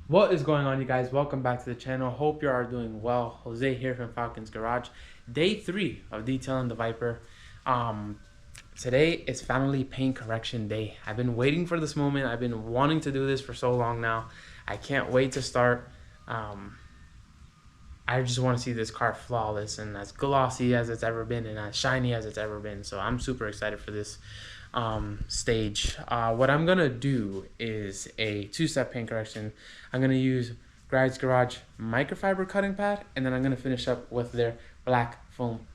What is going on, you guys? Welcome back to the channel. Hope you are doing well. Jose here from Falcon's Garage. Day 3 of detailing the Viper. Today is finally paint correction day. I've been waiting for this moment. I've been wanting to do this for so long now. I can't wait to start. I just want to see this car flawless and as glossy as it's ever been and as shiny as it's ever been. So I'm super excited for this stage. What I'm gonna do is a two-step paint correction. I'm gonna use Falcon'sGarage microfiber cutting pad, and then I'm gonna finish up with their black foam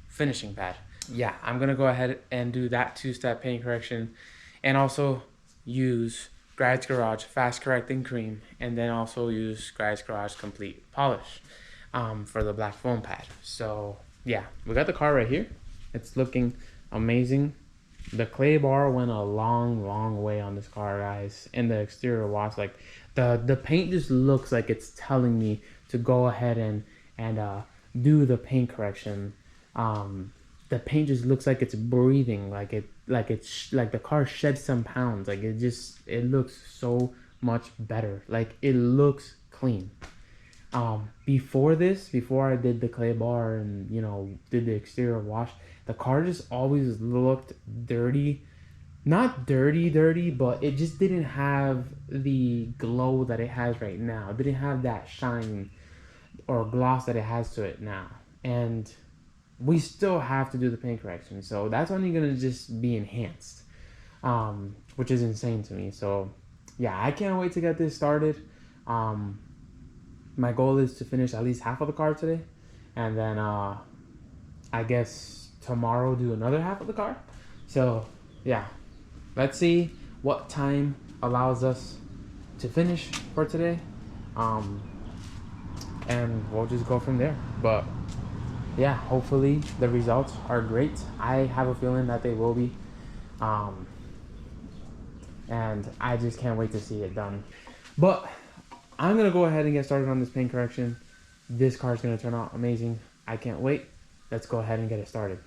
finishing pad. Yeah, I'm gonna go ahead and do that two-step paint correction, and also use Falcon'sGarage fast correcting cream, and then also use Falcon'sGarage complete polish for the black foam pad. So yeah, we got the car right here. It's looking amazing. The clay bar went a long way on this car, guys. And the exterior wash, like the paint just looks like it's telling me to go ahead and do the paint correction. The paint just looks like it's breathing, like the car shed some pounds. Like it looks so much better. Like it looks clean. Before I did the clay bar and did the exterior wash, the car just always looked dirty. Not dirty, but it just didn't have the glow that it has right now. It didn't have that shine or gloss that it has to it now. And we still have to do the paint correction, so that's only gonna just be enhanced, which is insane to me. So yeah, I can't wait to get this started. My goal is to finish at least half of the car today, and then I guess tomorrow do another half of the car. So yeah, let's see what time allows us to finish for today, and we'll just go from there. But yeah, hopefully the results are great. I have a feeling that they will be, and I just can't wait to see it done. But I'm gonna go ahead and get started on this paint correction. This car is gonna turn out amazing. I can't wait. Let's go ahead and get it started.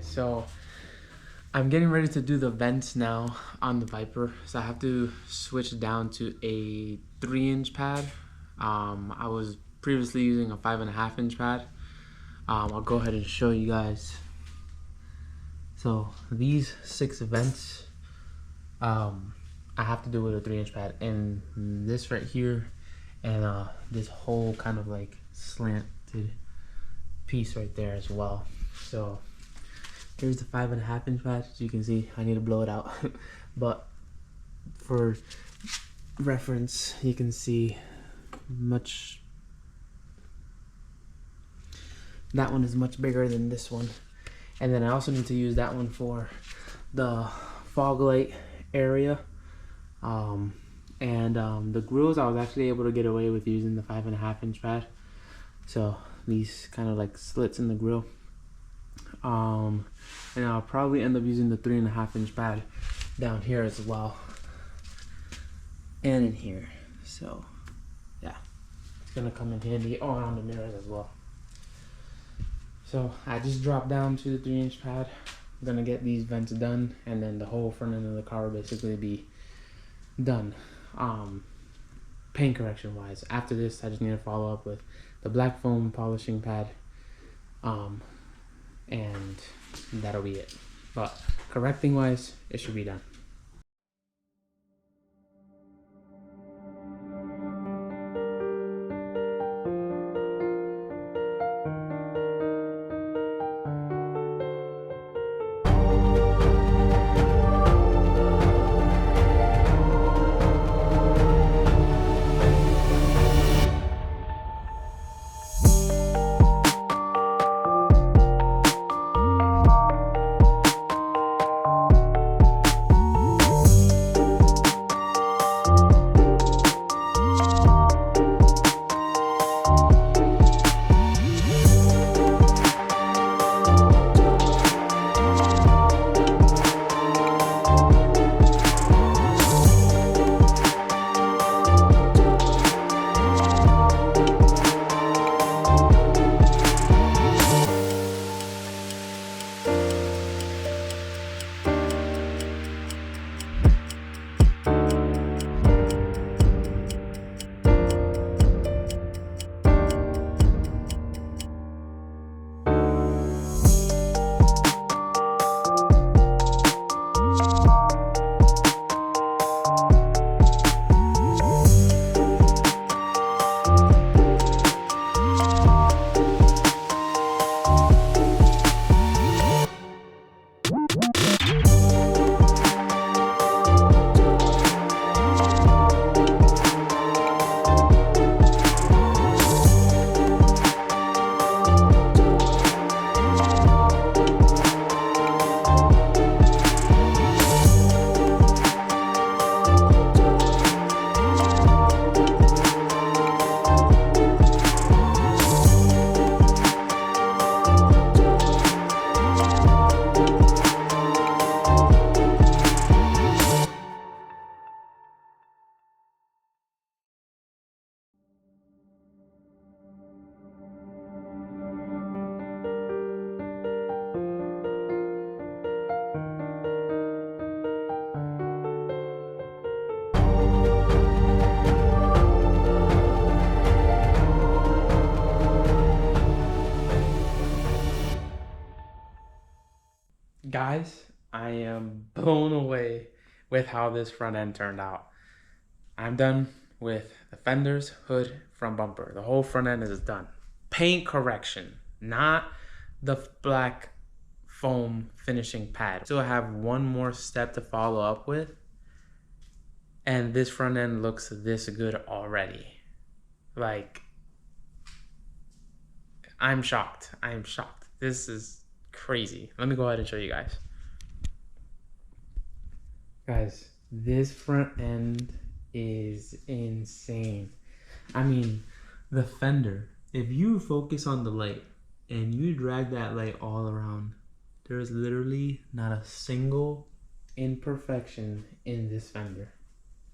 guys, so I'm getting ready to do the vents now on the Viper. So I have to switch down to a 3-inch pad. I was previously using a 5.5-inch pad. I'll go ahead and show you guys. So these 6 vents, I have to do with a 3-inch pad, and this right here, and this whole kind of like slanted piece right there as well. So here's the 5.5-inch pad. As you can see, I need to blow it out. But for reference, you can see that one is much bigger than this one. And then I also need to use that one for the fog light area. The grills, I was actually able to get away with using the 5.5-inch pad. So these kind of like slits in the grill. And I'll probably end up using the 3.5-inch pad down here as well, and in here. So yeah, it's gonna come in handy on the mirrors as well. So I just dropped down to the 3-inch pad. I'm gonna get these vents done, and then the whole front end of the car will basically be done. Paint correction wise, after this I just need to follow up with the black foam polishing pad, and that'll be it. But correcting wise, it should be done. Guys, I am blown away with how this front end turned out. I'm done with the fenders, hood, front bumper. The whole front end is done. Paint correction, not the black foam finishing pad. So I have one more step to follow up with, and this front end looks this good already. Like, I'm shocked. I am shocked. This is crazy. Let me go ahead and show you guys. Guys, this front end is insane. I mean, the fender, if you focus on the light and you drag that light all around, there is literally not a single imperfection in this fender.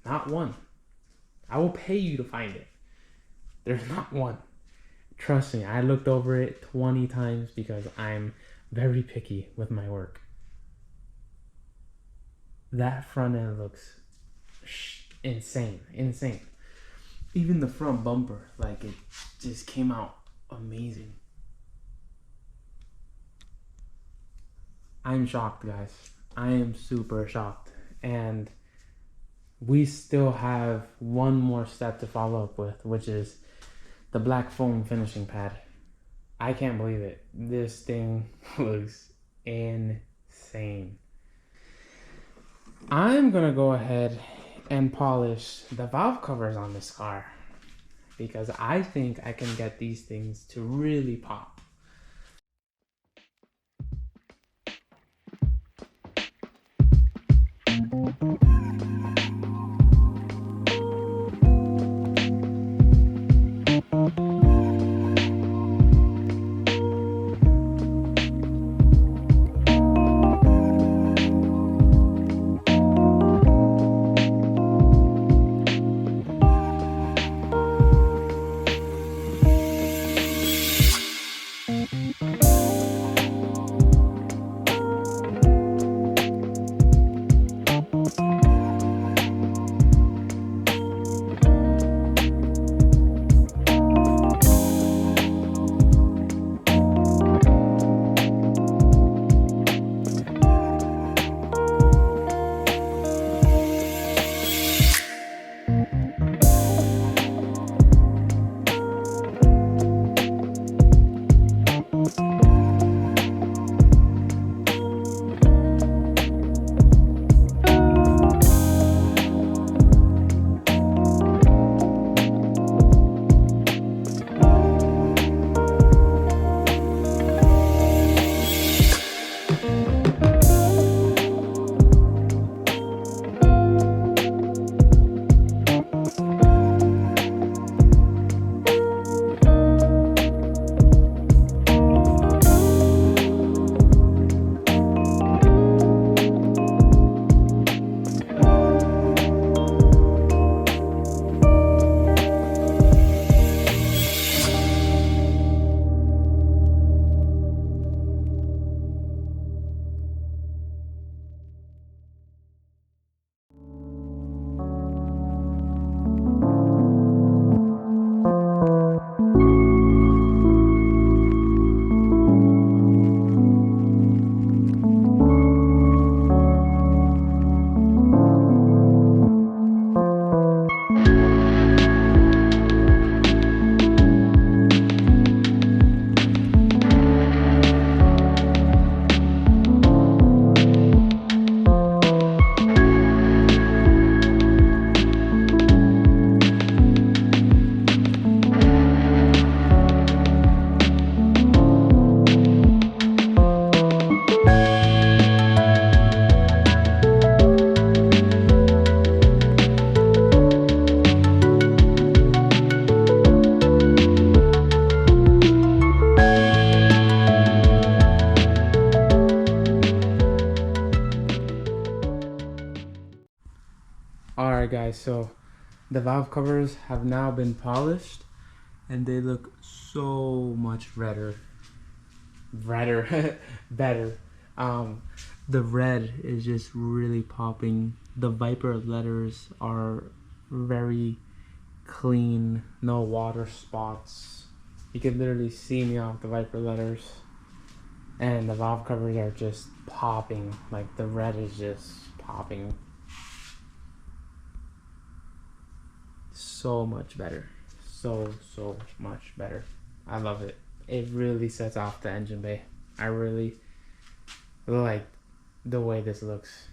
Not one. I will pay you to find it. There's not one. Trust me, I looked over it 20 times because I'm very picky with my work. That front end looks insane. Even the front bumper, like, it just came out amazing. I'm shocked, guys. I am super shocked. And we still have one more step to follow up with, which is the black foam finishing pad. I can't believe it. This thing looks insane. I'm gonna go ahead and polish the valve covers on this car because I think I can get these things to really pop. Alright guys, so the valve covers have now been polished and they look so much better. The red is just really popping. The Viper letters are very clean, no water spots. You can literally see me off the Viper letters. And the valve covers are just popping, like the red is just popping. So much better. So much better. I love it. It really sets off the engine bay. I really like the way this looks.